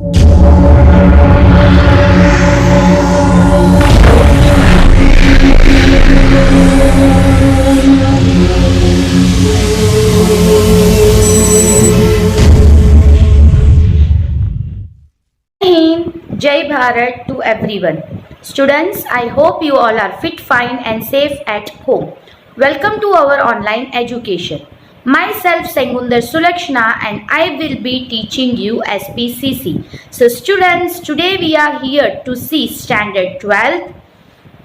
Jai Bharat to everyone. Students, I hope you all are fit, fine and safe at home. Welcome to our online education. Myself Sengundar Sulakshna and I will be teaching you SPCC. So students, today we are here to see Standard 12,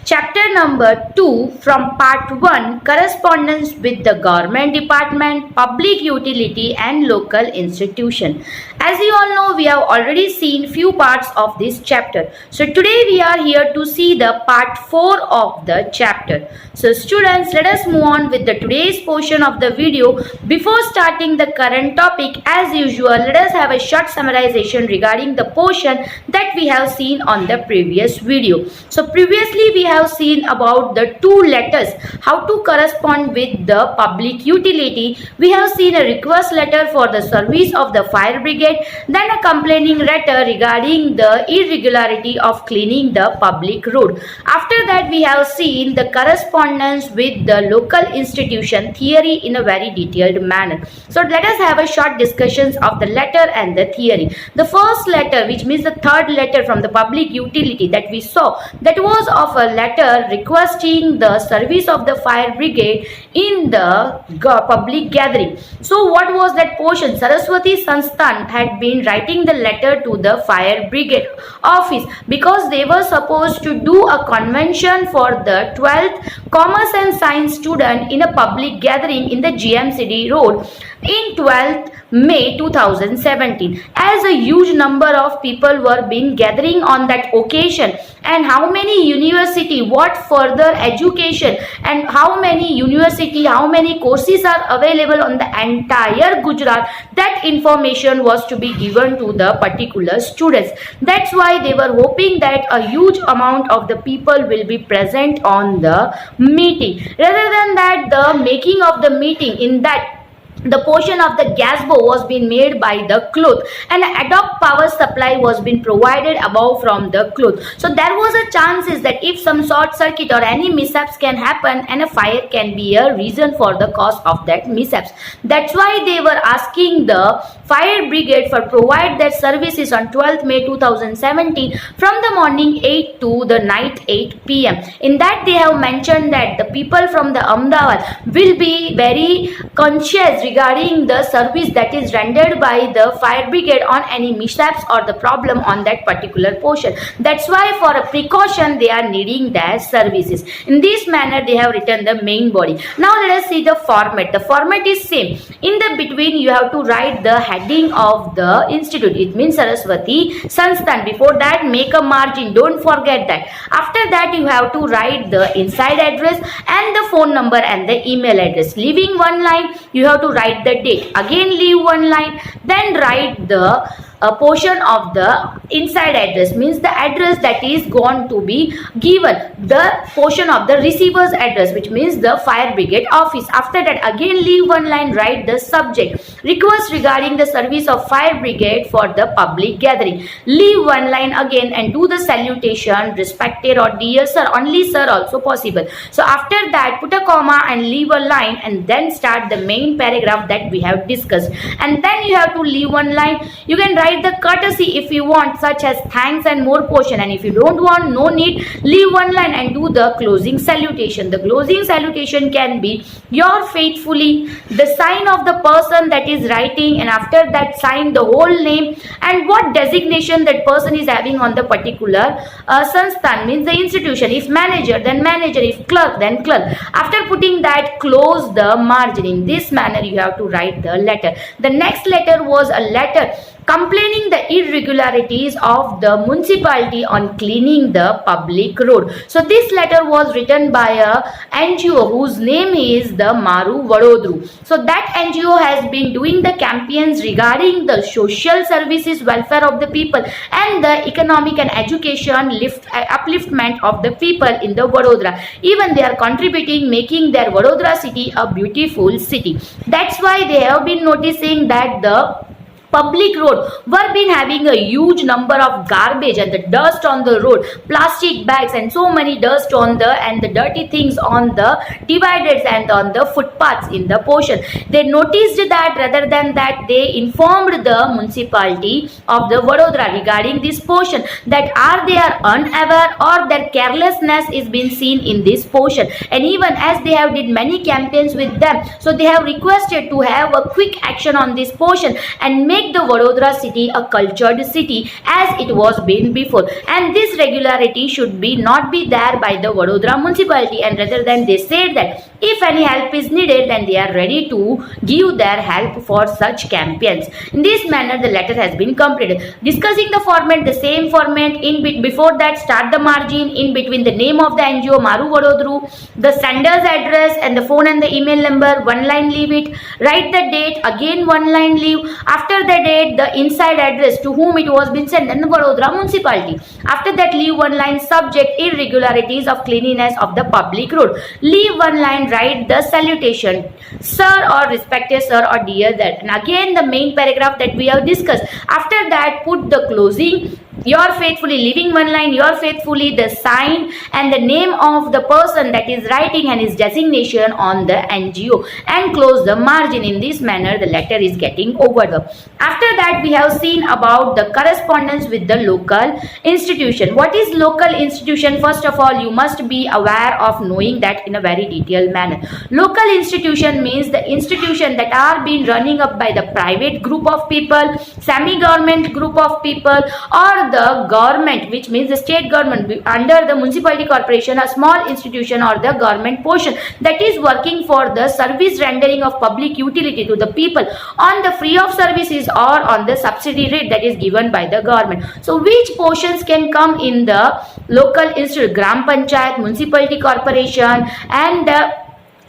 Chapter number 2 from Part 1, Correspondence with the Government Department, Public Utility and Local Institution. As you all know, we have already seen few parts of this chapter. So today we are here to see the Part 4 of the chapter. So students, let us move on with the today's portion of the video. Before starting the current topic, as usual, let us have a short summarization regarding the portion that we have seen on the previous video. So previously we have seen about the two letters, how to correspond with the public utility. We have seen a request letter for the service of the fire brigade, then a complaining letter regarding the irregularity of cleaning the public road. After that we have seen the correspondence with the local institution theory in a very detailed manner. So let us have a short discussions of the letter and the theory. The first letter, which means the third letter from the public utility that we saw, that was of a letter requesting the service of the fire brigade in the public gathering. So what was that portion? Saraswati Sansthan had been writing the letter to the fire brigade office because they were supposed to do a convention for the 12th Commerce and Science student in a public gathering in the GMCD road in 12th May 2017. As a huge number of people were being gathering on that occasion, and how many university, what further education and how many university, how many courses are available on the entire Gujarat, that information was to be given to the particular students. That's why they were hoping that a huge amount of the people will be present on the meeting. Rather than that, the making of the meeting, in that the portion of the gazebo was being made by the cloth and ad hoc power supply was being provided above from the cloth. So there was a chances that if some short circuit or any mishaps can happen, and a fire can be a reason for the cause of that mishaps. That's why they were asking the fire brigade for provide their services on 12th May 2017 from the morning 8 to the night 8 p.m. In that they have mentioned that the people from the Ahmedabad will be very conscious regarding the service that is rendered by the fire brigade on any mishaps or the problem on that particular portion. That's why for a precaution they are needing their services. In this manner they have written the main body. Now let us see the format. The format is same. In the between you have to write the heading of the institute. It means Saraswati Sansthan. Before that make a margin. Don't forget that. After that you have to write the inside address and the phone number and the email address. Leaving one line you have to write the date. Again leave one line. Then write the a portion of the inside address, means the address that is going to be given, the portion of the receiver's address, which means the fire brigade office. After that again leave one line, write the subject, request regarding the service of fire brigade for the public gathering. Leave one line again and do the salutation, respected or dear sir, only sir also possible. So after that put a comma and leave a line and then start the main paragraph that we have discussed. And then you have to leave one line. You can write the courtesy if you want, such as thanks and more portion, and if you don't want, no need, leave one line and do the closing salutation. The closing salutation can be your faithfully, the sign of the person that is writing, and after that sign the whole name and what designation that person is having on the particular sansthan, means the institution. If manager, then manager. If clerk, then clerk. After putting that, close the margin. In this manner you have to write the letter. The next letter was a letter complaining the irregularities of the municipality on cleaning the public road. So this letter was written by a NGO whose name is the Maru Vadodara. So that NGO has been doing the campaigns regarding the social services, welfare of the people and the economic and education upliftment of the people in the Vadodara. Even they are contributing, making their Vadodara city a beautiful city. That's why they have been noticing that the public road were been having a huge number of garbage and the dust on the road, plastic bags and so many dust on the and the dirty things on the dividers and on the footpaths in the portion. They noticed that rather than that they informed the municipality of the Vadodara regarding this portion, that they are unaware or their carelessness is being seen in this portion, and even as they have did many campaigns with them, so they have requested to have a quick action on this portion and make the Vadodara city a cultured city as it was been before, and this regularity should be not be there by the Vadodara municipality, and rather than they said that if any help is needed then they are ready to give their help for such campaigns. In this manner the letter has been completed. Discussing the format, the same format in before that start the margin, in between the name of the NGO Maru Vadodara, the sender's address and the phone and the email number, one line leave it, write the date, again one line leave, after the date the inside address to whom it was been sent and the Vadodara municipality, after that leave one line subject irregularities of cleanliness of the public road, leave one line, write the salutation sir or respected sir or dear that, and again the main paragraph that we have discussed, after that put the closing your faithfully, leaving one line your faithfully, the sign and the name of the person that is writing and his designation on the NGO, and close the margin. In this manner the letter is getting over the. After that we have seen about the correspondence with the local institution. What is local institution? First of all you must be aware of knowing that in a very detailed manner. Local institution means the institution that are being running up by the private group of people, semi-government group of people, or the government, which means the state government under the municipality corporation, a small institution or the government portion that is working for the service rendering of public utility to the people on the free of services or on the subsidy rate that is given by the government. So which portions can come in the local institute? Gram Panchayat, municipality corporation and the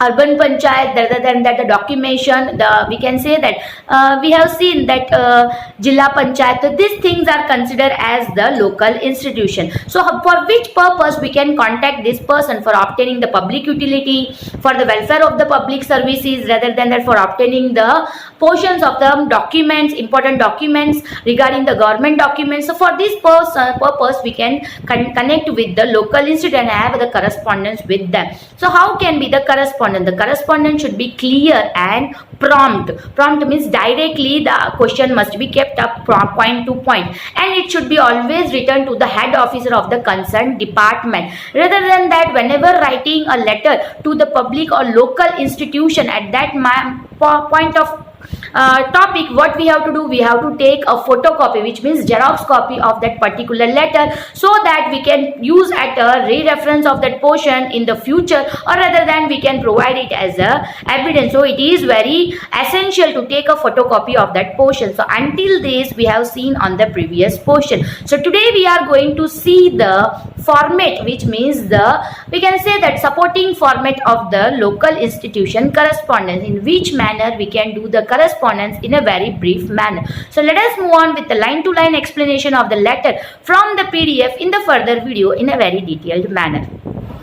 urban panchayat. Rather than that the documentation, we can say that we have seen that Jilla Panchayat. So these things are considered as the local institution. So for which purpose we can contact this person? For obtaining the public utility, for the welfare of the public services, rather than that for obtaining the portions of the documents, important documents regarding the government documents. So for this purpose we can connect with the local institute and have the correspondence with them. So how can be the correspondence? The correspondence should be clear and prompt. Prompt means directly the question must be kept up point to point, and it should be always written to the head officer of the concerned department. Rather than that, whenever writing a letter to the public or local institution at that point of topic, what we have to do, we have to take a photocopy, which means Xerox copy of that particular letter, so that we can use at a re-reference of that portion in the future, or rather than we can provide it as a evidence. So it is very essential to take a photocopy of that portion. So until this we have seen on the previous portion. So today we are going to see the format, which means the, we can say that supporting format of the local institution correspondence, in which manner we can do the correspondence in a very brief manner. So let us move on with the line to line explanation of the letter from the PDF in the further video in a very detailed manner.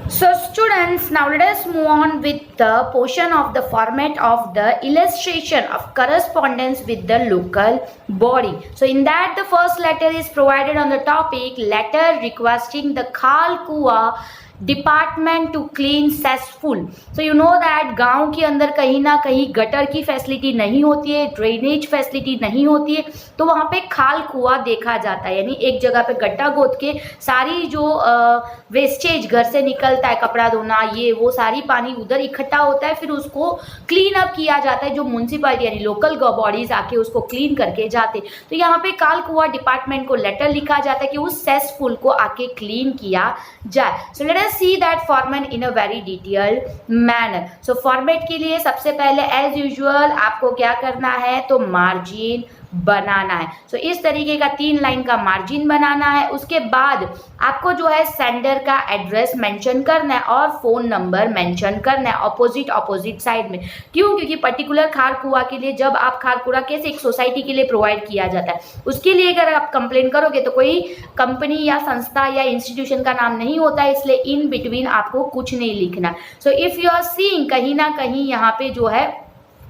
So students, now let us move on with the portion of the format of the illustration of correspondence with the local body. So in that the first letter is provided on the topic letter requesting the Khalkhua department to clean cesspool. So you know that गांव के अंदर कहीं ना कहीं gutter की facility नहीं होती है, ड्रेनेज फैसिलिटी नहीं होती है, तो वहाँ पे खाल कुआं देखा जाता है, यानी एक जगह पे गड्ढा गोद के सारी जो वेस्टेज घर से निकलता है, कपड़ा धोना ये वो सारी पानी उधर इकट्ठा होता है, फिर उसको क्लीन अप किया जाता है, जो म्यूनसिपैलिटी यानी लोकल बॉडीज आके उसको क्लीन करके जाते. तो यहाँ पे खाल कुआं डिपार्टमेंट को लेटर लिखा जाता है कि उस सेसफुल को आके क्लीन किया जाए. सो let us see that format in a very detailed manner. So format के लिए सबसे पहले as usual आपको क्या करना है, तो मार्जिन बनाना है. सो इस तरीके का 3 लाइन का मार्जिन बनाना है. उसके बाद आपको जो है सेंडर का एड्रेस मेंशन करना है और फोन नंबर मेंशन करना है ऑपोजिट साइड में. क्यों? क्योंकि पर्टिकुलर खारकुआ के लिए जब आप खारकुआ कैसे एक सोसाइटी के लिए प्रोवाइड किया जाता है, उसके लिए अगर आप कंप्लेन करोगे तो कोई कंपनी या संस्था या इंस्टीट्यूशन का नाम नहीं होता है, इसलिए इन बिटवीन आपको कुछ नहीं लिखना. So if you are seeing कहीं ना कहीं यहाँ पे जो है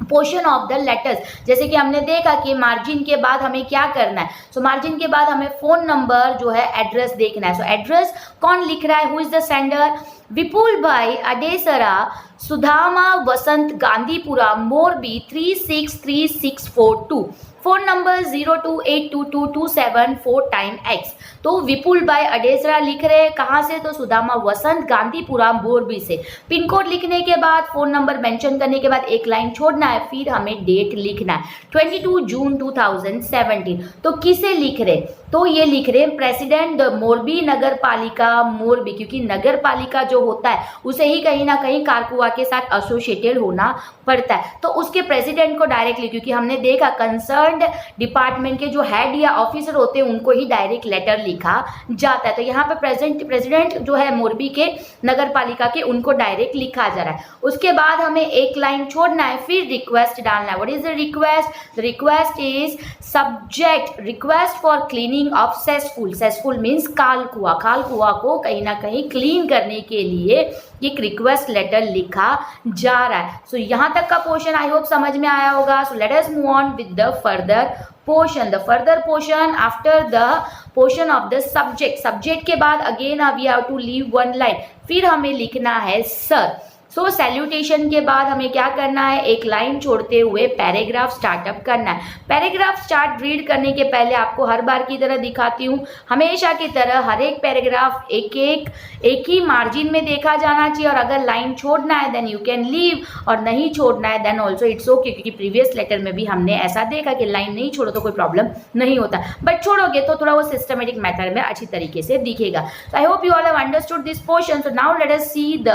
पोर्शन ऑफ द लेटर्स, जैसे कि हमने देखा कि मार्जिन के बाद हमें क्या करना है, सो मार्जिन के बाद हमें फोन नंबर जो है एड्रेस देखना है। सो एड्रेस कौन लिख रहा है, who is the sender, Vipul भाई Adesara, Sudhama Vasant, Gandhipura, Morbi 363642, phone number 02822274 time x. तो विपुल भाई अडेसरा लिख रहे हैं कहाँ से, तो सुदामा वसंत, गांधीपुरा, मोरबी से। पिन कोड लिखने के बाद, फोन नंबर मेंशन करने के बाद एक लाइन छोड़ना है, फिर हमें डेट लिखना है 22 जून 2017। तो किसे लिख रहे, तो ये लिख रहे हैं प्रेसिडेंट मोरबी नगर पालिका मोरबी, क्योंकि नगर पालिका जो होता है उसे ही कहीं ना कहीं कारकुआ के साथ एसोसिएटेड होना पड़ता है, तो उसके प्रेसिडेंट को डायरेक्टली, क्योंकि हमने देखा कंसर्न डिपार्टमेंट के जो हेड या ऑफिसर होते हैं उनको ही डायरेक्ट लेटर लिखा जाता है। तो यहाँ पे प्रेसिडेंट जो है मोरबी के नगर पालिका के, उनको डायरेक्ट लिखा जा रहा है। उसके बाद हमें एक लाइन छोड़ना है, फिर रिक्वेस्ट डालना है। What is the request, the request is subject request for cleaning of cesspool, cesspool means कालकुआ, कालकुआ को कहीं ना कहीं क्लीन करने के लिए एक रिक्वेस्ट लेटर लिखा जा रहा है। सो यहाँ तक का पोर्शन आई होप समझ में आया होगा। So let us move on with the further portion. The further portion after the portion of the subject, subject के बाद again we have to leave one line, फिर हमें लिखना है सर। सो सैल्यूटेशन के बाद हमें क्या करना है, एक लाइन छोड़ते हुए पैराग्राफ स्टार्टअप करना है। पैराग्राफ स्टार्ट रीड करने के पहले आपको हर बार की तरह दिखाती हूँ, हमेशा की तरह हर एक पैराग्राफ एक ही मार्जिन में देखा जाना चाहिए, और अगर लाइन छोड़ना है देन यू कैन लीव, और नहीं छोड़ना है देन ऑल्सो इट्स ओके, क्योंकि प्रीवियस लेटर में भी हमने ऐसा देखा कि लाइन नहीं छोड़ो तो कोई प्रॉब्लम नहीं होता, बट छोड़ोगे तो थोड़ा वो सिस्टमेटिक मेथड में अच्छी तरीके से दिखेगा। So I hope you all have understood this portion. So now let us see the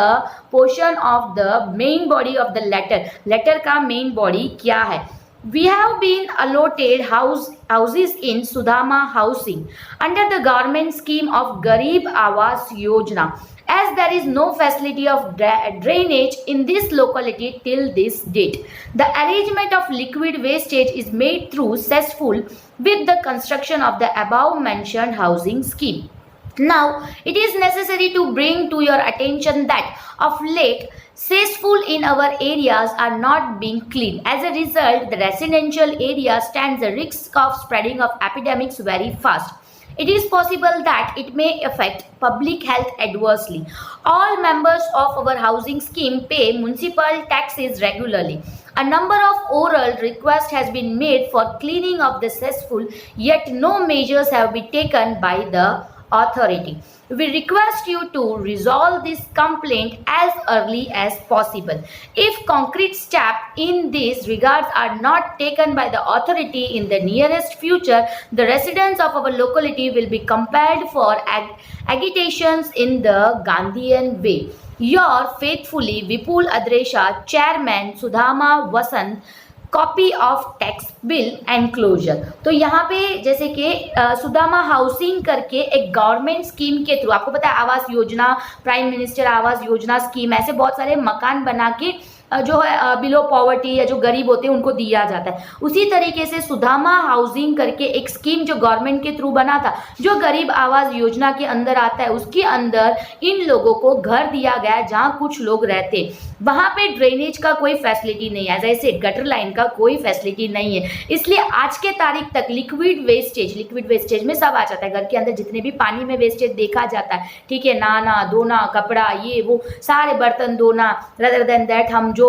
portion of the main body of the letter का main body क्या है। We have been allotted houses in Sudama Housing under the government scheme of Garib Awas Yojana, as there is no facility of drainage in this locality till this date. The arrangement of liquid wastage is made through cesspool with the construction of the above mentioned housing scheme. Now, it is necessary to bring to your attention that of late, cesspool in our areas are not being cleaned. As a result, the residential area stands the risk of spreading of epidemics very fast. It is possible that it may affect public health adversely. All members of our housing scheme pay municipal taxes regularly. A number of oral requests has been made for cleaning of the cesspool, yet no measures have been taken by the authority. We request you to resolve this complaint as early as possible. If concrete steps in these regards are not taken by the authority in the nearest future, the residents of our locality will be compelled for agitations in the Gandhian way. Your faithfully, Vipul Adresha, Chairman, Sudhama Vasant, copy of tax bill enclosure. तो यहाँ पे जैसे कि Sudama housing करके एक government scheme के through, आपको पता है Awas Yojana, prime minister Awas Yojana scheme, ऐसे बहुत सारे मकान बना के जो है बिलो पॉवर्टी या जो गरीब होते हैं उनको दिया जाता है। उसी तरीके से सुदामा हाउसिंग करके एक स्कीम जो गवर्नमेंट के थ्रू बना था, जो गरीब आवास योजना के अंदर आता है, उसके अंदर इन लोगों को घर दिया गया है जहाँ कुछ लोग रहते, वहाँ पे ड्रेनेज का कोई फैसिलिटी नहीं है, जैसे गटर लाइन का कोई फैसिलिटी नहीं है। इसलिए आज के तारीख तक लिक्विड वेस्टेज में सब आ जाता है, घर के अंदर जितने भी पानी में वेस्टेज देखा जाता है, ठीक है, नहाना धोना, कपड़ा, ये वो सारे बर्तन धोना, रदर देन दैट हम जो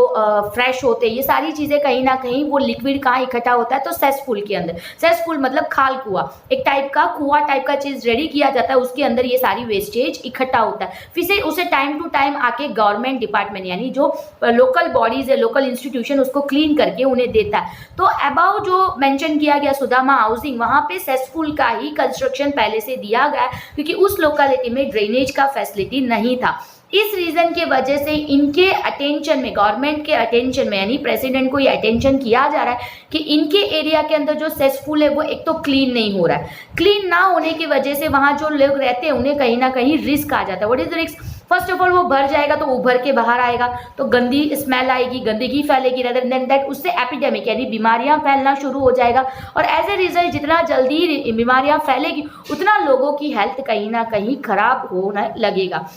फ्रेश होते हैं, ये सारी चीज़ें कहीं ना कहीं वो लिक्विड कहाँ इकट्ठा होता है, तो सेसपूल के अंदर। सेसपूल मतलब खाल कुआ, एक टाइप का कुआ टाइप का चीज़ रेडी किया जाता है, उसके अंदर ये सारी वेस्टेज इकट्ठा होता है। फिर से उसे टाइम टू टाइम आके गवर्नमेंट डिपार्टमेंट यानी जो लोकल बॉडीज है, लोकल इंस्टीट्यूशन उसको क्लीन करके उन्हें देता है। तो अबाउ जो मेंशन किया गया सुदामा हाउसिंग, वहाँ पे सेसपूल का ही कंस्ट्रक्शन पहले से दिया गया क्योंकि उस लोकेलिटी में ड्रेनेज का फैसिलिटी नहीं था। इस रीजन के वजह से इनके अटेंशन में, गवर्नमेंट के अटेंशन में यानी प्रेसिडेंट को ये अटेंशन किया जा रहा है कि इनके एरिया के अंदर जो सेसपूल है वो एक तो क्लीन नहीं हो रहा है। क्लीन ना होने की वजह से वहाँ जो लोग रहते हैं उन्हें कहीं ना कहीं रिस्क आ जाता है। What is the risk? First of all वो भर जाएगा तो उभर के बाहर आएगा तो गंदी स्मेल आएगी, गंदगी फैलेगी, रेदर देन दैट उससे एपिडेमिक यानी बीमारियां फैलना शुरू हो जाएगा। और एज ए रिजल्ट जितना जल्दी बीमारियां फैलेगी उतना लोगों की हेल्थ कहीं ना कहीं खराब होने लगेगा।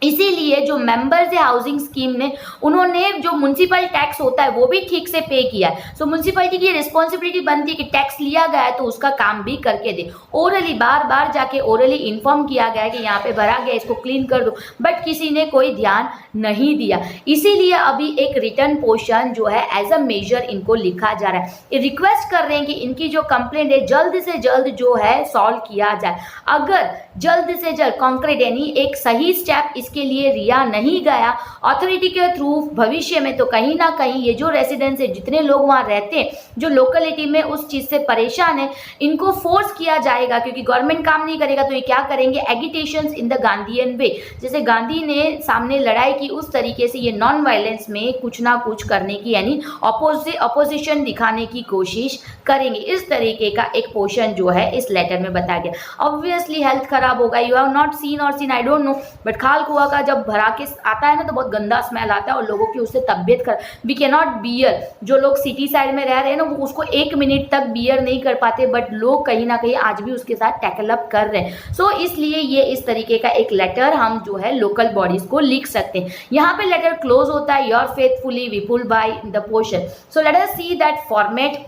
इसीलिए जो मेंबर्स है हाउसिंग स्कीम ने, उन्होंने जो म्युनिसिपल टैक्स होता है वो भी ठीक से पे किया है। सो म्युनिसिपैलिटी की रिस्पॉन्सिबिलिटी बनती है कि टैक्स लिया गया है तो उसका काम भी करके दे। ओरली बार बार जाके ओरली इन्फॉर्म किया गया है कि यहाँ पे भरा गया, इसको क्लीन कर दो, बट किसी ने कोई ध्यान नहीं दिया। इसीलिए अभी एक रिटर्न पोर्शन जो है एज अ मेजर इनको लिखा जा रहा है। रिक्वेस्ट कर रहे हैं कि इनकी जो कंप्लेंट है जल्द से जल्द जो है सॉल्व किया जाए। अगर जल्द से जल्द कॉन्क्रीट यानी एक सही स्टेप इसके लिए लिया नहीं गया अथॉरिटी के थ्रू भविष्य में, तो कहीं ना कहीं ये जो रेसिडेंट्स है, जितने लोग वहाँ रहते हैं, जो लोकेलिटी में उस चीज़ से परेशान है, इनको फोर्स किया जाएगा। क्योंकि गवर्नमेंट काम नहीं करेगा तो ये क्या करेंगे, एगिटेशंस इन द गांधीयन वे, जैसे गांधी ने सामने लड़ाई की उस तरीके से ये नॉन वायलेंस में कुछ ना कुछ करने की यानी अपोजिशन दिखाने की कोशिश करेंगे। इस तरीके का एक पोर्शन जो है इस लेटर में बताया गया। ऑब्वियसली हेल्थ खराब होगा, यू हैव नॉट सीन और seen, I don't know, but खाल कुआ का जब भरा के आता है ना तो बहुत गंदा स्मेल आता है और लोगों की उससे तबियत खराब, वी कैन नॉट बियर। जो लोग सिटी साइड में रह रहे हैं ना वो उसको 1 मिनट तक बियर नहीं कर पाते, बट लोग कहीं ना कहीं आज भी उसके साथ टैकल अप कर रहे हैं। सो इसलिए ये इस तरीके का एक लेटर हम जो है लोकल बॉडीज को लिख सकते हैं। यहाँ पे लेटर क्लोज होता है your faithfully Vipul by the portion. So let us see that format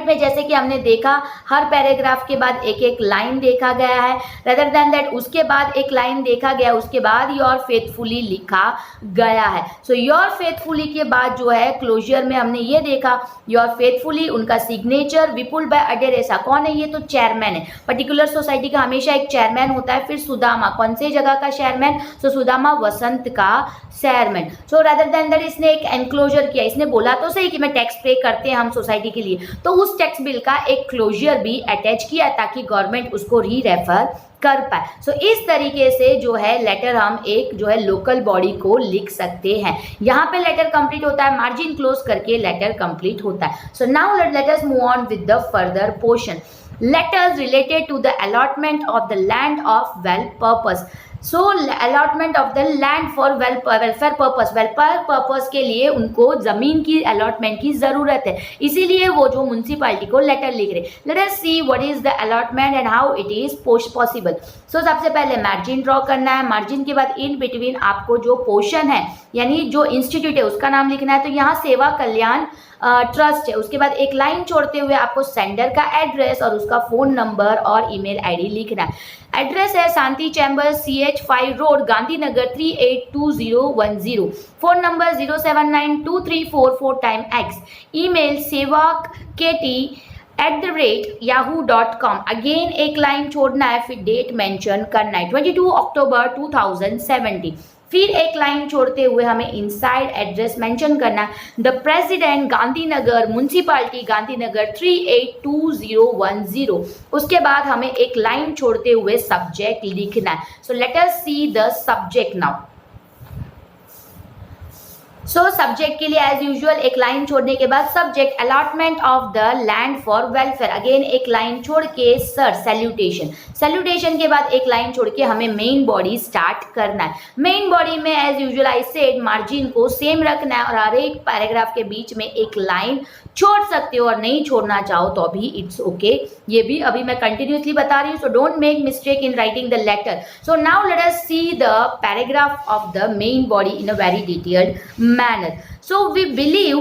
में जैसे कि हमने देखा हर पैराग्राफ के बाद एक एक लाइन देखा गया है, रेदर देन दैट उसके बाद एक लाइन देखा गया, उसके बाद योर फेथफुली लिखा गया है। सो योर फेथफुली के बाद जो है क्लोजर में हमने ये देखा योर फेथफुली, उनका सिग्नेचर विपुल बाय अडेरेसा, कौन है ये, तो चेयरमैन है। पर्टिकुलर सोसाइटी का हमेशा एक चेयरमैन होता है। फिर सुदामा, कौन से जगह का चेयरमैन, सो सुदामा वसंत का chairman. So rather than that इसने एक एनक्लोजर किया, इसने बोला तो सही कि मैं टैक्स पे करते हैं हम सोसाइटी के लिए, तो उस टैक्स बिल का एक क्लोजर भी अटैच किया ताकि गवर्नमेंट उसको री रेफर कर पाए। सो इस तरीके से जो है लेटर हम एक जो है लोकल बॉडी को लिख सकते हैं। यहाँ पे लेटर कंप्लीट होता है, मार्जिन क्लोज करके लेटर कंप्लीट होता है। So now let us move on with the further portion. Letters related to the allotment of the land of well purpose. So allotment of the land for welfare purpose, welfare purpose के लिए उनको जमीन की allotment की जरूरत है, इसीलिए वो जो म्युनिसिपैलिटी को लेटर लिख रहे। Let us see what is the allotment and how it is possible. So सबसे पहले मार्जिन ड्रॉ करना है, मार्जिन के बाद इन बिटवीन आपको जो पोर्शन है यानी जो इंस्टीट्यूट है उसका नाम लिखना है। तो यहाँ सेवा कल्याण ट्रस्ट है, उसके बाद एक लाइन छोड़ते हुए आपको सेंडर का एड्रेस और उसका फोन नंबर और ईमेल आईडी लिखना है। एड्रेस है Shanti chamber CH5 road Gandhinagar 382010। Phone number 0792344x। Email sevak@yahoo.com। Again एक लाइन छोड़ना है, फिर डेट मेंशन करना है 22 अक्टूबर 2070। फिर एक लाइन छोड़ते हुए हमें इनसाइड एड्रेस मेंशन करना है, the president Gandhinagar municipality Gandhinagar 382010। उसके बाद हमें एक लाइन छोड़ते हुए सब्जेक्ट लिखना है। So let us see the subject now. So subject के लिए एज यूजुअल एक लाइन छोड़ने के बाद subject allotment of the land for welfare, again एक लाइन छोड़ के सर सैल्यूटेशन, सैल्यूटेशन के बाद एक लाइन छोड़ के हमें मेन बॉडी स्टार्ट करना है। मेन बॉडी में as usual I said margin को सेम रखना है और हर एक पैराग्राफ के बीच में एक लाइन छोड़ सकते हो और नहीं छोड़ना चाहो तो अभी इट्स ओके। ये भी अभी मैं कंटिन्यूसली बता रही हूँ, so don't make mistake in writing the letter. So now let us see the paragraph of the main body in a very detailed manner. So we believe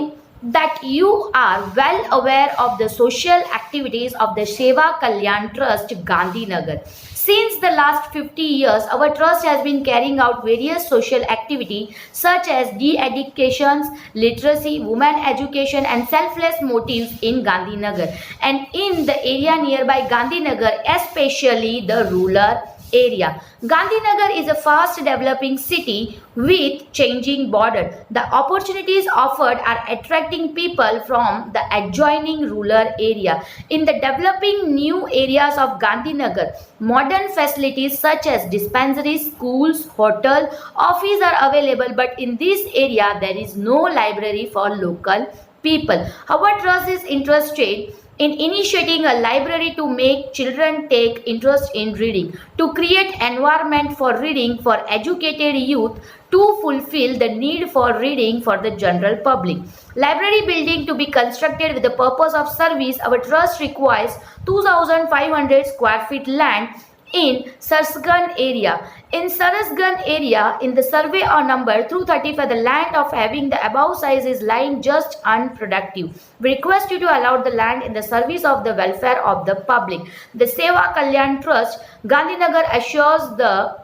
that you are well aware of the social activities of the Seva Kalyan Trust Gandhinagar. Since the last 50 years, our trust has been carrying out various social activities such as de-education, literacy, women education and selfless motives in Gandhinagar and in the area nearby Gandhinagar, especially the rural area. Gandhinagar is a fast developing city with changing border. The opportunities offered are attracting people from the adjoining rural area. In the developing new areas of Gandhinagar, modern facilities such as dispensaries, schools, hotel, office are available, but in this area there is no library for local people. Our trust is interested in initiating a library to make children take interest in reading, to create environment for reading for educated youth, to fulfill the need for reading for the general public. Library building to be constructed with the purpose of service. Our trust requires 2,500 square feet land in Sarsgan area. In Sarsgan area, in the survey or number through 35, the land of having the above size is lying just unproductive. We request you to allow the land in the service of the welfare of the public. The Seva Kalyan Trust, Gandhinagar assures the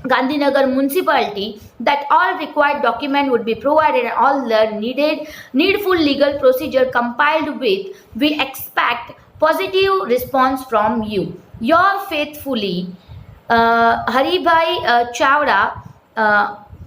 Gandhinagar municipality that all required document would be provided and all the needful legal procedure compiled with. We expect positive response from you. Your faithfully, Haribhai Chavda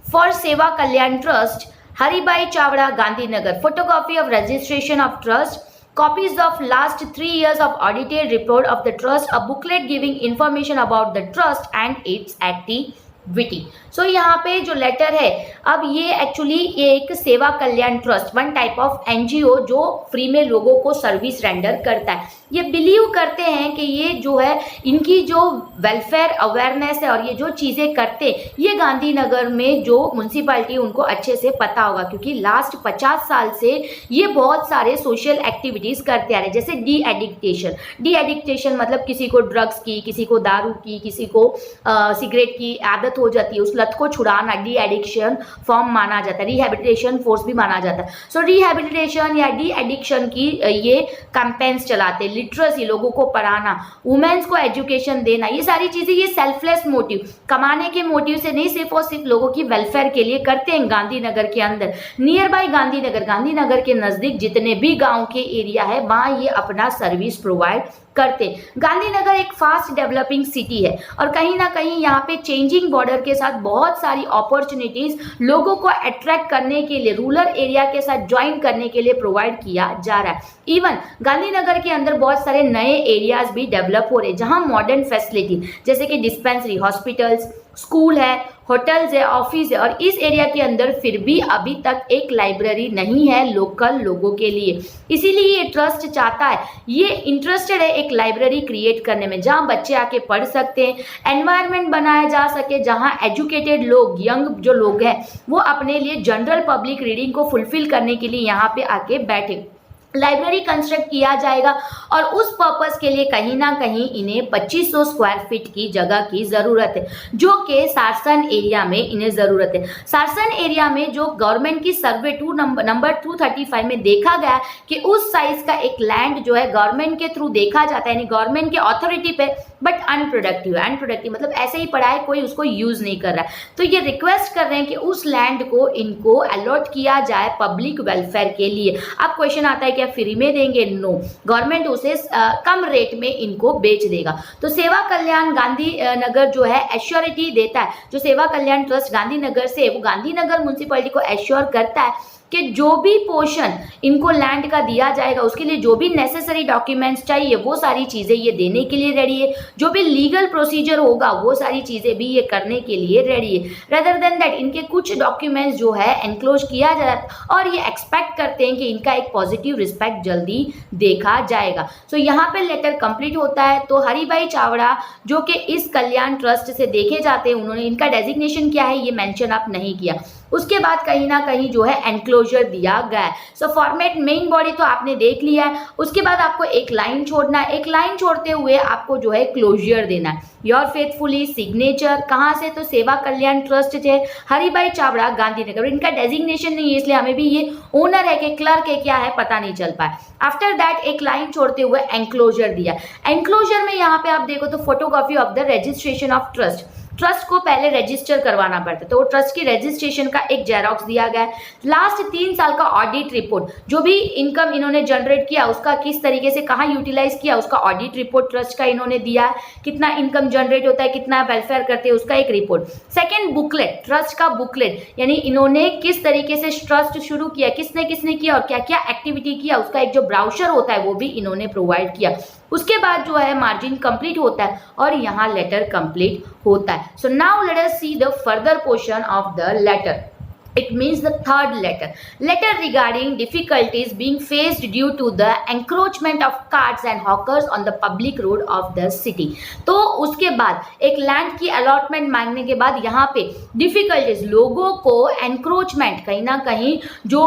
for Seva Kalyan Trust, Haribhai Chavda, Gandhinagar. Photocopy of registration of trust, copies of last 3 years of audited report of the trust, a booklet giving information about the trust and its activity. सो यहाँ पे जो letter है, अब ये actually एक Seva Kalyan trust, one type of NGO जो free में लोगों को सर्विस रेंडर करता है। ये बिलीव करते हैं कि ये जो है इनकी जो वेलफेयर अवेयरनेस है और ये जो चीज़ें करते हैं ये गांधीनगर में जो म्यूनसिपालिटी उनको अच्छे से पता होगा, क्योंकि लास्ट 50 साल से ये बहुत सारे सोशल एक्टिविटीज़ करते आ रहे हैं, जैसे डी एडिक्टेशन मतलब किसी को ड्रग्स की, किसी को दारू की, किसी को सिगरेट की आदत हो जाती है, उस लत को छुड़ाना डी एडिक्शन फॉर्म माना जाता है, रिहैबिलिटेशन फोर्स भी माना जाता है। सो रिहैबिलिटेशन या डी एडिक्शन की ये कैंपेन्स चलाते, लिटरेसी लोगों को पढ़ाना, वुमेन्स को एजुकेशन देना, ये सारी चीज़ें ये सेल्फलेस मोटिव, कमाने के मोटिव से नहीं, सिर्फ और सिर्फ लोगों की वेलफेयर के लिए करते हैं। गांधीनगर के अंदर नियर बाय गांधीनगर के नज़दीक जितने भी गाँव के एरिया है वहाँ ये अपना सर्विस प्रोवाइड करते। गांधीनगर एक फास्ट डेवलपिंग सिटी है और कहीं ना कहीं यहाँ पे चेंजिंग बॉर्डर के साथ बहुत सारी अपॉर्चुनिटीज लोगों को अट्रैक्ट करने के लिए, रूरल एरिया के साथ ज्वाइन करने के लिए प्रोवाइड किया जा रहा है। इवन गांधीनगर के अंदर बहुत सारे नए एरियाज भी डेवलप हो रहे हैं जहाँ मॉडर्न फैसिलिटी जैसे कि डिस्पेंसरी, हॉस्पिटल्स, स्कूल है, होटल्स है, ऑफिस है, और इस एरिया के अंदर फिर भी अभी तक एक लाइब्रेरी नहीं है लोकल लोगों के लिए। इसीलिए ये ट्रस्ट चाहता है, ये इंटरेस्टेड है एक लाइब्रेरी क्रिएट करने में जहाँ बच्चे आके पढ़ सकते हैं, एनवायरनमेंट बनाया जा सके जहाँ एजुकेटेड लोग, यंग जो लोग हैं वो अपने लिए जनरल पब्लिक रीडिंग को फुलफिल करने के लिए यहाँ पे आके बैठे। लाइब्रेरी कंस्ट्रक्ट किया जाएगा और उस पर्पस के लिए कहीं ना कहीं इन्हें 2500 स्क्वायर फीट की जगह की ज़रूरत है, जो कि सारसन एरिया में इन्हें ज़रूरत है। सारसन एरिया में जो गवर्नमेंट की सर्वे नंबर 235 में देखा गया कि उस साइज का एक लैंड जो है गवर्नमेंट के थ्रू देखा जाता है, यानी गवर्नमेंट के अथॉरिटी पे, बट अनप्रोडक्टिव मतलब ऐसे ही पड़ा है, कोई उसको यूज़ नहीं कर रहा है। तो ये रिक्वेस्ट कर रहे हैं कि उस लैंड को इनको अलॉट किया जाए पब्लिक वेलफेयर के लिए। अब क्वेश्चन आता है कि फ्री में देंगे? नो, गवर्नमेंट उसे कम रेट में इनको बेच देगा। तो सेवा कल्याण गांधीनगर जो है एश्योरिटी देता है, जो सेवा कल्याण ट्रस्ट गांधीनगर से वो गांधीनगर म्यूनसिपैलिटी को एश्योर करता है कि जो भी पोर्शन इनको लैंड का दिया जाएगा उसके लिए जो भी नेसेसरी डॉक्यूमेंट्स चाहिए वो सारी चीज़ें ये देने के लिए रेडी है, जो भी लीगल प्रोसीजर होगा वो सारी चीज़ें भी ये करने के लिए रेडी है। रेदर देन दैट इनके कुछ डॉक्यूमेंट्स जो है एनक्लोज किया जाता और ये एक्सपेक्ट करते हैं कि इनका एक पॉजिटिव रिस्पेक्ट जल्दी देखा जाएगा। सो यहाँ पे लेटर कंप्लीट होता है। तो हरिभाई चावड़ा जो कि इस कल्याण ट्रस्ट से देखे जाते हैं, उन्होंने इनका डेजिग्नेशन क्या है ये मेंशन आप नहीं किया। उसके बाद कहीं ना कहीं जो है एनक्लोजर दिया गया है। सो फॉर्मेट मेन बॉडी तो आपने देख लिया है, उसके बाद आपको एक लाइन छोड़ना है, एक लाइन छोड़ते हुए आपको जो है क्लोजर देना है। योर फेथफुली सिग्नेचर कहाँ से? तो सेवा कल्याण ट्रस्ट है, हरिभाई चावड़ा गांधीनगर। इनका डेजिग्नेशन नहीं है इसलिए हमें भी ये ओनर है कि क्लर्क है क्या है पता नहीं चल पाए। आफ्टर दैट एक लाइन छोड़ते हुए एनक्लोजर दिया। एनक्लोजर में यहाँ पे आप देखो तो photocopy of the registration of trust को पहले रजिस्टर करवाना पड़ता है, तो वो ट्रस्ट की रजिस्ट्रेशन का एक जेरॉक्स दिया गया है। लास्ट 3 साल का ऑडिट रिपोर्ट, जो भी इनकम इन्होंने जनरेट किया उसका किस तरीके से कहाँ यूटिलाइज किया उसका ऑडिट रिपोर्ट ट्रस्ट का इन्होंने दिया है, कितना इनकम जनरेट होता है, कितना वेलफेयर करते हैं उसका एक रिपोर्ट। सेकेंड बुकलेट, ट्रस्ट का बुकलेट, यानी इन्होंने किस तरीके से ट्रस्ट शुरू किया, किसने किसने किया और क्या क्या एक्टिविटी किया उसका एक जो ब्राउचर होता है वो भी इन्होंने प्रोवाइड किया। उसके बाद जो है मार्जिन कंप्लीट होता है और यहाँ लेटर कंप्लीट होता है। So now let us see the further portion of the letter. It means the third letter regarding difficulties being faced due to the encroachment of carts and hawkers on the public road of the city. तो उसके बाद एक land की allotment मांगने के बाद यहाँ पे डिफिकल्टीज, लोगों को एनक्रोचमेंट, कहीं ना कहीं जो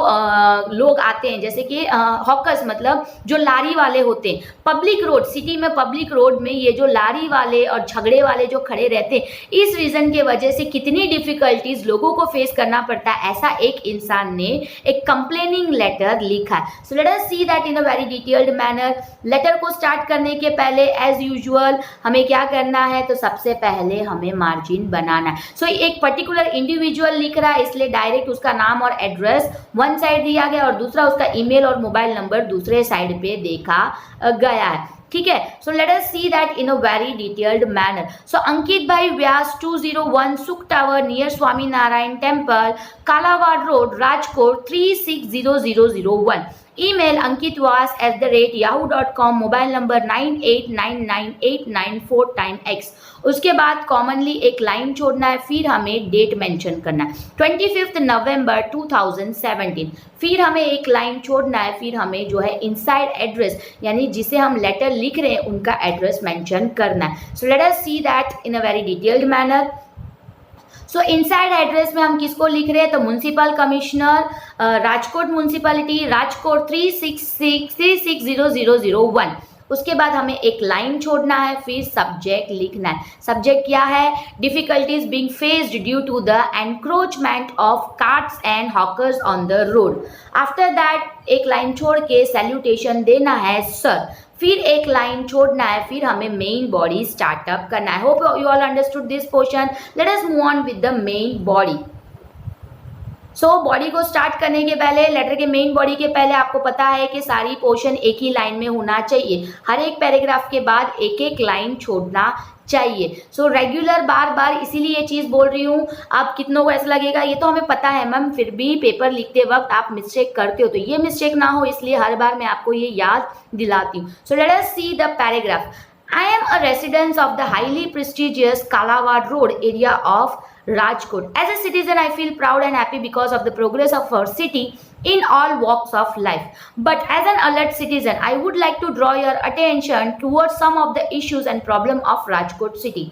लोग आते हैं जैसे कि हॉकर्स मतलब जो लारी वाले होते हैं, पब्लिक रोड, सिटी में पब्लिक रोड में ये जो लारी वाले और झगड़े वाले जो खड़े रहते हैं, इस रीजन के वजह से कितनी डिफिकल्टीज लोगों को फेस करना पड़ता है, ऐसा एक इंसान ने एक कंप्लेनिंग लेटर लिखा है. So let us see that in a very detailed manner. Letter को स्टार्ट करने के पहले एज यूजुअल हमें क्या करना है, तो सबसे पहले हमें मार्जिन बनाना है. सो एक पर्टिकुलर इंडिविजुअल लिख रहा है, इसलिए डायरेक्ट उसका नाम और एड्रेस वन साइड दिया गया और दूसरा उसका ईमेल और मोबाइल नंबर दूसरे साइड पे देखा गया है. ठीक है. So let us see that in a very detailed manner. So Ankit भाई Vyas 201 Sukh tower near Swami Narayan temple, Kalawad road, Rajkot 360001. Email ankitwas@yahoo.com, mobile number 98998994x. उसके बाद कॉमनली एक लाइन छोड़ना है, फिर हमें डेट मेंशन करना है 25 नवंबर 2017. फिर हमें एक लाइन छोड़ना है, फिर हमें जो है इनसाइड एड्रेस यानी जिसे हम लेटर लिख रहे हैं उनका एड्रेस मेंशन करना है. So let us see that in a very detailed manner. So inside address में हम किसको लिख रहे हैं, तो municipal commissioner, Rajkot municipality, Rajkot 360001. उसके बाद हमें एक लाइन छोड़ना है, फिर सब्जेक्ट लिखना है. सब्जेक्ट क्या है, difficulties being faced due to the encroachment of carts and hawkers on the road. After that एक लाइन छोड़ के सैल्यूटेशन देना है सर, फिर एक लाइन छोड़ना है, फिर हमें मेन बॉडी स्टार्टअप करना है. Hope you all understood this portion. Late us move on with the main body. So body को स्टार्ट करने के पहले, लेटर के मेन बॉडी के पहले आपको पता है कि सारी पोर्शन एक ही लाइन में होना चाहिए. हर एक पैराग्राफ के बाद एक एक लाइन छोड़ना चाहिए. सो रेगुलर बार बार इसीलिए ये चीज़ बोल रही हूँ. आप कितनों को ऐसा लगेगा ये तो हमें पता है मैम, फिर भी पेपर लिखते वक्त आप मिस्टेक करते हो, तो ये मिस्टेक ना हो इसलिए हर बार मैं आपको ये याद दिलाती हूँ. सो let us see the paragraph. I am a resident of the highly prestigious Kalawad Road area of Rajkot. As a citizen, I feel proud and happy because of the progress of our city in all walks of life. But as an alert citizen, I would like to draw your attention towards some of the issues and problems of Rajkot city.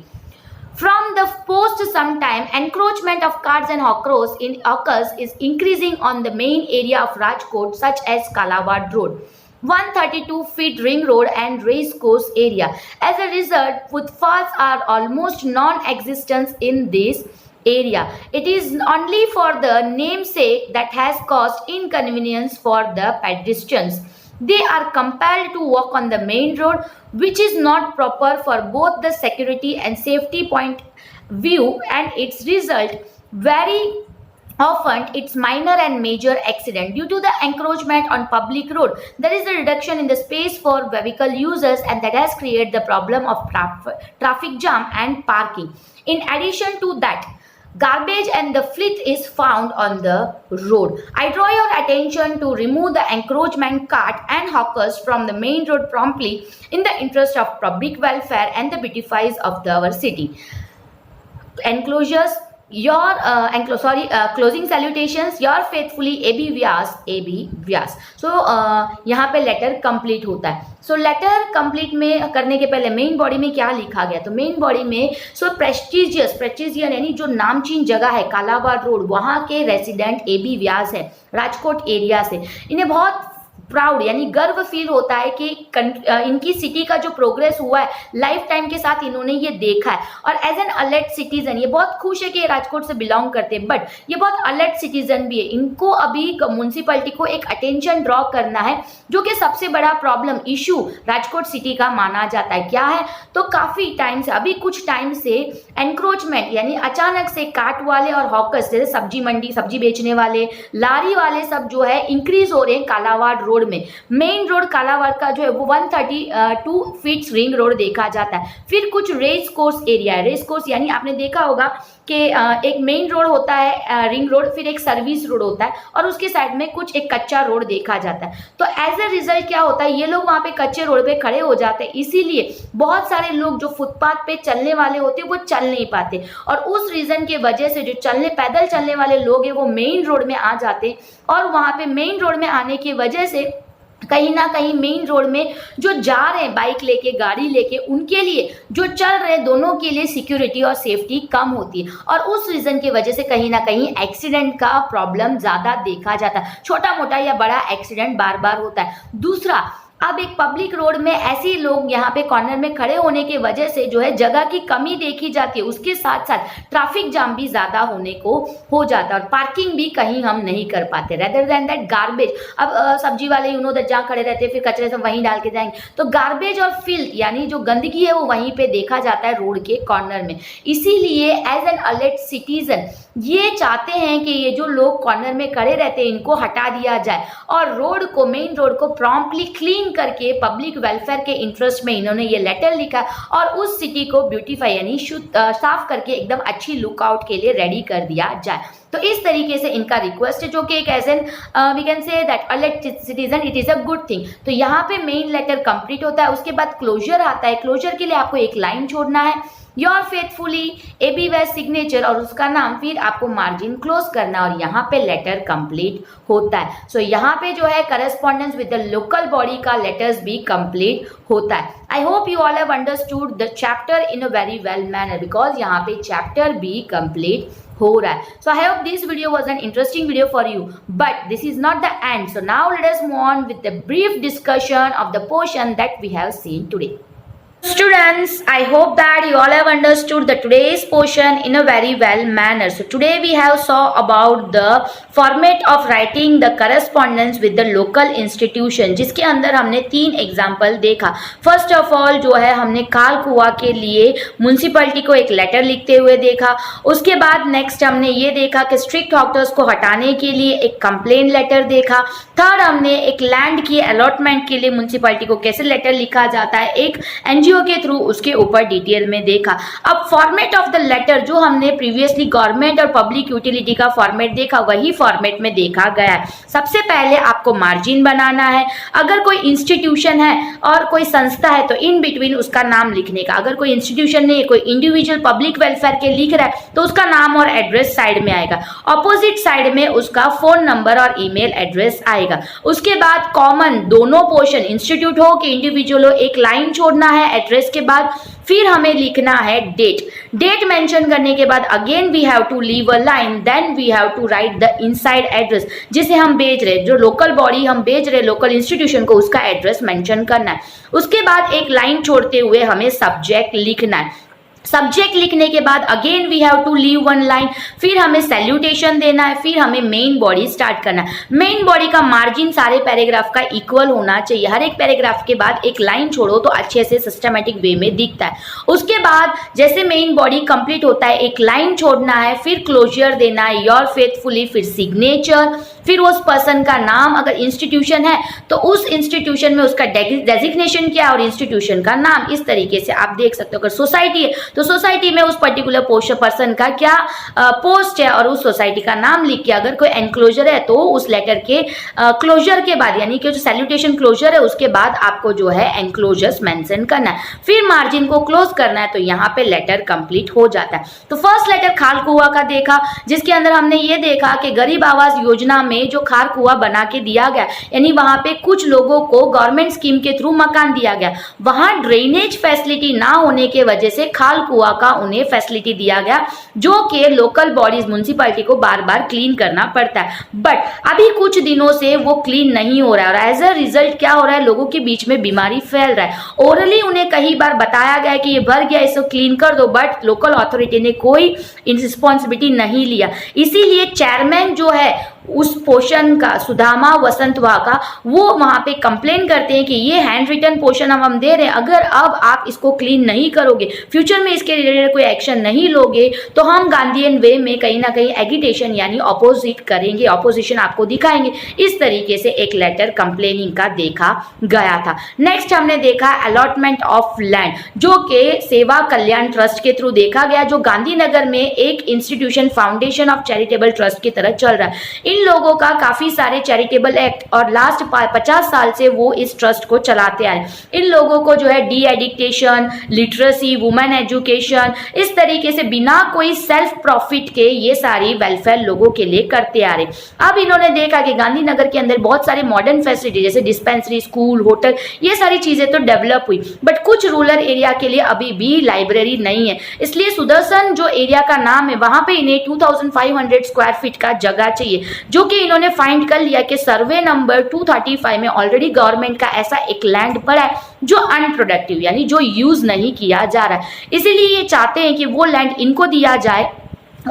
From the post some time, encroachment of carts and hawkers is increasing on the main area of Rajkot, such as Kalawad Road, 132 feet ring road and race course area. As a result, footpaths are almost non-existent in this area. It is only for the namesake that has caused inconvenience for the pedestrians. They are compelled to walk on the main road, which is not proper for both the security and safety point view, and its result very often it's minor and major accident. Due to the encroachment on public road, there is a reduction in the space for vehicle users, and that has created the problem of traffic jam and parking. In addition to that, garbage and the filth is found on the road. I draw your attention to remove the encroachment cart and hawkers from the main road promptly in the interest of public welfare and the beautifies of our city. Enclosures. Closing salutations, your faithfully AB Vyas. So यहाँ पे letter complete होता है. सो letter complete में करने के पहले main body में क्या लिखा गया, तो मेन बॉडी में प्रेस्टिजियस यानी जो नामचीन जगह है कालावाड़ रोड, वहाँ के रेसिडेंट AB व्यास है, राजकोट एरिया से. इन्हें बहुत प्राउड यानी गर्व फील होता है कि इनकी सिटी का जो प्रोग्रेस हुआ है लाइफ टाइम के साथ इन्होंने ये देखा है. और एज एन अलर्ट सिटीजन ये बहुत खुश है कि ये राजकोट से बिलोंग करते हैं, बट ये बहुत अलर्ट सिटीजन भी है. इनको अभी म्यूनसिपैलिटी को एक अटेंशन ड्रॉ करना है, जो कि सबसे बड़ा प्रॉब्लम इशू राजकोट सिटी का माना जाता है. क्या है, तो काफ़ी टाइम से, अभी कुछ टाइम से एनक्रोचमेंट यानी अचानक से काट वाले और हॉकर्स जैसे सब्जी मंडी, सब्जी बेचने वाले, लारी वाले सब जो है इंक्रीज हो रहे हैं कालावाड़ रोड रोड में मेन रोड कालावाड़ का जो है वो 132 फीट रिंग रोड देखा जाता है। फिर कुछ रेस कोर्स एरिया है। रेस कोर्स यानी आपने देखा होगा कि एक मेन रोड होता है रिंग रोड, फिर एक सर्विस रोड होता है और उसके साइड में कुछ एक कच्चा रोड देखा जाता है। तो एज ए रिजल्ट क्या होता है, ये लोग वहाँ पे कच्चे रोड पे खड़े हो जाते हैं, इसीलिए बहुत सारे लोग जो फुटपाथ पे चलने वाले होते हैं वो चल नहीं पाते और उस रीजन की वजह से जो पैदल चलने वाले लोग हैं वो मेन रोड में आ जाते हैं और वहाँ पे मेन रोड में आने की वजह से कहीं ना कहीं मेन रोड में जो जा रहे हैं बाइक लेके गाड़ी लेके, उनके लिए जो चल रहे दोनों के लिए सिक्योरिटी और सेफ्टी कम होती है और उस रीजन की वजह से कहीं ना कहीं एक्सीडेंट का प्रॉब्लम ज़्यादा देखा जाता है। छोटा मोटा या बड़ा एक्सीडेंट बार बार होता है। दूसरा, अब एक पब्लिक रोड में ऐसे लोग यहाँ पे कॉर्नर में खड़े होने की वजह से जो है जगह की कमी देखी जाती है, उसके साथ साथ ट्रैफिक जाम भी ज़्यादा होने को हो जाता है और पार्किंग भी कहीं हम नहीं कर पाते। रेदर देन दैट गार्बेज, अब सब्जी वाले जहाँ खड़े रहते हैं फिर कचरे सब वहीं डाल के जाएंगे, तो गार्बेज और फिल्थ यानी जो गंदगी है वो वहीं पे देखा जाता है रोड के कॉर्नर में। इसीलिए एज एन अलर्ट सिटीजन ये चाहते हैं कि ये जो लोग कॉर्नर में खड़े रहते हैं इनको हटा दिया जाए और रोड को, मेन रोड को प्रॉम्प्टली क्लीन करके पब्लिक वेलफेयर के इंटरेस्ट में इन्होंने ये लेटर लिखा और उस सिटी को ब्यूटीफाई यानी साफ करके एकदम अच्छी लुकआउट के लिए रेडी कर दिया जाए। तो इस तरीके से इनका रिक्वेस्ट है जो कि एक as an we can say that alert citizen it is a good thing. तो यहाँ पे मेन लेटर कंप्लीट होता है, उसके बाद क्लोजर आता है। क्लोजर के लिए आपको एक लाइन छोड़ना है, योर फेथफुली AB वैस सिग्नेचर और उसका नाम, फिर आपको मार्जिन क्लोज करना और यहाँ पे लेटर कंप्लीट होता है। सो यहाँ पे जो है correspondence with the local body का लेटर्स भी कंप्लीट होता है। I hope you all have understood the chapter in a very well manner because यहाँ पे चैप्टर भी कंप्लीट हो रहा है। So I hope this video was an interesting video for you, but this is not the end. So now let us move on with the brief discussion of the portion that we have seen today. Students, I hope that you all have understood the today's portion in a very well manner. So today we have saw about the format of writing the correspondence with the local institution, जिसके अंदर हमने 3 example देखा। First of all जो है हमने खाल कुआ के लिए म्यूनसिपैलिटी को एक लेटर लिखते हुए देखा। उसके बाद नेक्स्ट हमने ये देखा कि स्ट्रिक्ट हॉकर्स को हटाने के लिए एक कंप्लेन लेटर देखा। थर्ड हमने एक लैंड की अलॉटमेंट के लिए म्यूनसिपैलिटी को कैसे लेटर लिखा जाता है एक एनजीओ के थ्रू, उसके ऊपर डिटेल में देखा। अब फॉर्मेट ऑफ द लेटर जो हमने प्रीवियसली गवर्नमेंट और पब्लिक यूटिलिटी का फॉर्मेट देखा वही फॉर्मेट में देखा गया है। सबसे पहले आपको मार्जिन बनाना है। अगर कोई इंस्टीट्यूशन है और कोई संस्था है तो इन बिटवीन उसका नाम लिखने का। अगर कोई इंस्टीट्यूशन नहीं है, कोई इंडिविजुअल पब्लिक वेलफेयर के लिख रहा है तो उसका नाम और एड्रेस साइड में आएगा। ऑपोजिट साइड में उसका फोन नंबर और ईमेल एड्रेस आएगा। उसके बाद कॉमन दोनों पोर्शन, इंस्टीट्यूट हो कि इंडिविजुअल हो, एक लाइन छोड़ना है एड्रेस के बाद। फिर हमें लिखना है डेट मेंशन करने के बाद again we have to leave a line, then we have to write the inside address जिसे हम भेज रहे, जो लोकल बॉडी हम भेज रहे लोकल इंस्टीट्यूशन को, उसका एड्रेस मेंशन करना है। उसके बाद एक लाइन छोड़ते हुए हमें सब्जेक्ट लिखना है। सब्जेक्ट लिखने के बाद again we have to leave one line, फिर हमें सैल्यूटेशन देना है, फिर हमें मेन बॉडी स्टार्ट करना है। मेन बॉडी का मार्जिन सारे पैराग्राफ का इक्वल होना चाहिए। हर एक पैराग्राफ के बाद एक लाइन छोड़ो तो अच्छे से सिस्टमेटिक वे में दिखता है। उसके बाद जैसे मेन बॉडी कंप्लीट होता है एक लाइन छोड़ना है, फिर क्लोजर देना है, योर फेथफुली, फिर सिग्नेचर, फिर उस पर्सन का नाम, अगर इंस्टीट्यूशन है तो उस इंस्टीट्यूशन में उसका डेजिग्नेशन क्या और इंस्टीट्यूशन का नाम। इस तरीके से आप देख सकते हो। अगर सोसाइटी है तो सोसाइटी में उस पर्टिकुलर पर्सन का क्या पोस्ट है और उस सोसाइटी का नाम लिख के, अगर कोई एनक्लोजर है तो उस लेटर के क्लोजर के बाद यानी कि जो सैल्यूटेशन क्लोजर है उसके बाद आपको जो है एनक्लोजर्स मेंशन करना है। फिर मार्जिन को क्लोज करना है तो यहाँ पे लेटर कंप्लीट हो जाता है। तो फर्स्ट लेटर खाल कुआ का देखा जिसके अंदर हमने ये देखा कि गरीब आवास योजना में जो खार कुआ बना के दिया गया, यानी वहां पे कुछ लोगों को गवर्नमेंट स्कीम के थ्रू मकान दिया गया, वहां ड्रेनेज फैसिलिटी ना होने के वजह से खाल कुआ का उन्हें फैसिलिटी दिया गया जो कि लोकल बॉडीज म्युनिसिपैलिटी को बार बार क्लीन करना पड़ता है। बट अभी कुछ दिनों से वो क्लीन नहीं हो रहा है और एज अ रिजल्ट क्या हो रहा है, लोगों के बीच में बीमारी फैल रहा है। ओरली उन्हें कई बार बताया गया कि ये भर गया, इसको क्लीन कर दो, बट लोकल अथॉरिटी ने कोई रिस्पॉन्सिबिलिटी नहीं लिया। इसीलिए चेयरमैन जो है उस पोर्शन का, सुदामा वसंतवा का, वो वहां पे कंप्लेन करते हैं कि ये हैंड रिटन पोर्शन हम दे रहे हैं, अगर अब आप इसको क्लीन नहीं करोगे, फ्यूचर में इसके रिलेटेड कोई एक्शन नहीं लोगे, तो हम गांधीयन वे में कहीं ना कहीं एगिटेशन यानी ऑपोजिट करेंगे, ऑपोजिशन आपको दिखाएंगे। इस तरीके से एक लेटर कंप्लेनिंग का देखा गया था। नेक्स्ट हमने देखा अलॉटमेंट ऑफ लैंड, जो कि सेवा कल्याण ट्रस्ट के थ्रू देखा गया, जो गांधीनगर में एक institution foundation of charitable trust की तरह चल रहा है। इन लोगों का काफी सारे चैरिटेबल एक्ट और लास्ट 50 साल से वो इस ट्रस्ट को चलाते आए। इन लोगों को जो है डी एडिक्टेशन, लिटरेसी, वुमेन एजुकेशन, इस तरीके से बिना कोई सेल्फ प्रॉफिट के ये सारी वेलफेयर लोगों के लिए करते आ रहे। अब इन्होंने देखा कि गांधीनगर के अंदर बहुत सारे मॉडर्न फैसिलिटी जैसे डिस्पेंसरी, स्कूल, होटल, ये सारी चीजें तो डेवलप हुई, बट कुछ रूरल एरिया के लिए अभी भी लाइब्रेरी नहीं है। इसलिए सुदर्शन जो एरिया का नाम है, वहां पे इन्हें 2500 स्क्वायर फीट का जगह चाहिए, जो कि इन्होंने फाइंड कर लिया कि सर्वे नंबर 235 में ऑलरेडी गवर्नमेंट का ऐसा एक लैंड पड़ा है जो अनप्रोडक्टिव यानी जो यूज नहीं किया जा रहा है। इसीलिए ये चाहते हैं कि वो लैंड इनको दिया जाए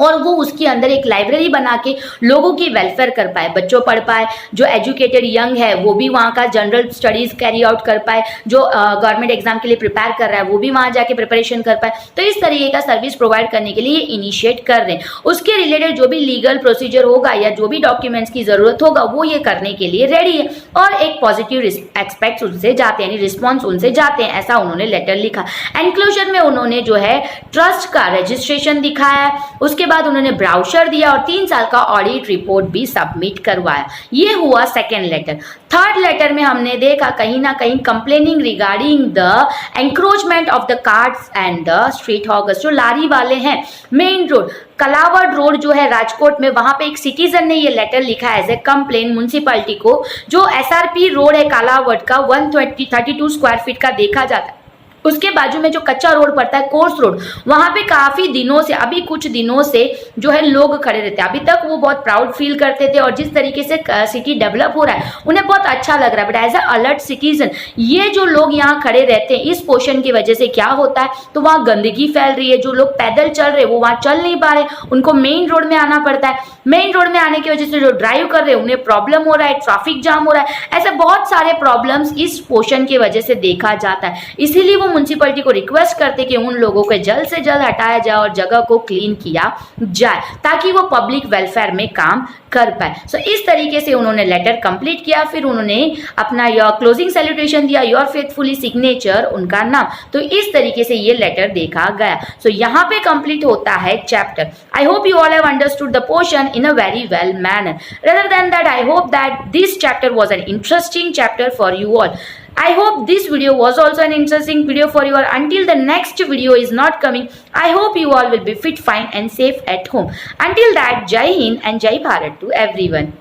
और वो उसके अंदर एक लाइब्रेरी बना के लोगों की वेलफेयर कर पाए, बच्चों पढ़ पाए, जो एजुकेटेड यंग है वो भी वहाँ का जनरल स्टडीज कैरी आउट कर पाए, जो गवर्नमेंट एग्जाम के लिए प्रिपेयर कर रहा है वो भी वहाँ जाके प्रिपरेशन कर पाए। तो इस तरीके का सर्विस प्रोवाइड करने के लिए ये इनिशिएट कर रहे हैं। उसके रिलेटेड जो भी लीगल प्रोसीजर होगा या जो भी डॉक्यूमेंट्स की जरूरत होगा वो ये करने के लिए रेडी है, और एक पॉजिटिव एक्सपेक्ट उनसे जाते हैं, यानी रिस्पॉन्स उनसे जाते हैं, ऐसा उन्होंने लेटर लिखा। एनक्लोजर में उन्होंने जो है ट्रस्ट का रजिस्ट्रेशन दिखाया, उसके बाद उन्होंने ब्राउचर दिया और 3 साल का ऑडिट रिपोर्ट भी सबमिट करवाया। ये हुआ सेकेंड लेटर। थर्ड लेटर में हमने देखा कहीं ना कहीं complaining regarding the encroachment of the carts and the street hawkers, जो लारी वाले हैं। मेन रोड कलावड़ रोड जो है राजकोट में, वहां पे एक सिटीजन ने ये लेटर लिखा एज ए कंप्लेन म्युनिसिपैलिटी को, जो एसआरपी रोड है कालावड़ का 132 स्क्वायर फीट का देखा जाता है। उसके बाजू में जो कच्चा रोड पड़ता है कोर्स रोड, वहां पे काफी दिनों से, अभी कुछ दिनों से जो है लोग खड़े रहते हैं। अभी तक वो बहुत प्राउड फील करते थे और जिस तरीके से सिटी डेवलप हो रहा है उन्हें बहुत अच्छा लग रहा है, but as a alert citizen ये जो लोग यहाँ खड़े रहते हैं इस पोर्शन की वजह से क्या होता है, तो वहाँ गंदगी फैल रही है। जो लोग पैदल चल रहे वो वहां चल नहीं पा रहे, उनको मेन रोड में आना पड़ता है। मेन रोड में आने की वजह से जो ड्राइव कर रहे हैं उन्हें प्रॉब्लम हो रहा है, ट्रैफिक जाम हो रहा है। ऐसे बहुत सारे प्रॉब्लम्स इस पोर्शन की वजह से देखा जाता है। इसीलिए वो म्युनिसिपैलिटी को रिक्वेस्ट करते कि उन लोगों को जल्द से जल्द हटाया जाए और जगह को क्लीन किया जाए ताकि वो पब्लिक वेलफेयर में काम कर पाए। सो इस तरीके से उन्होंने लेटर कंप्लीट किया। फिर उन्होंने अपना योर क्लोजिंग सैल्यूटेशन दिया, योर फेथफुली सिग्नेचर उनका नाम। तो इस तरीके से ये लेटर देखा गया। सो यहाँ पे कंप्लीट होता है chapter. I hope you all have understood the portion in a very well manner. Rather than that, I hope that this chapter was an interesting chapter for you all. I hope this video was also an interesting video for you all. Until the next video is not coming, I hope you all will be fit, fine and safe at home. Until that, Jai Hind and Jai Bharat to everyone.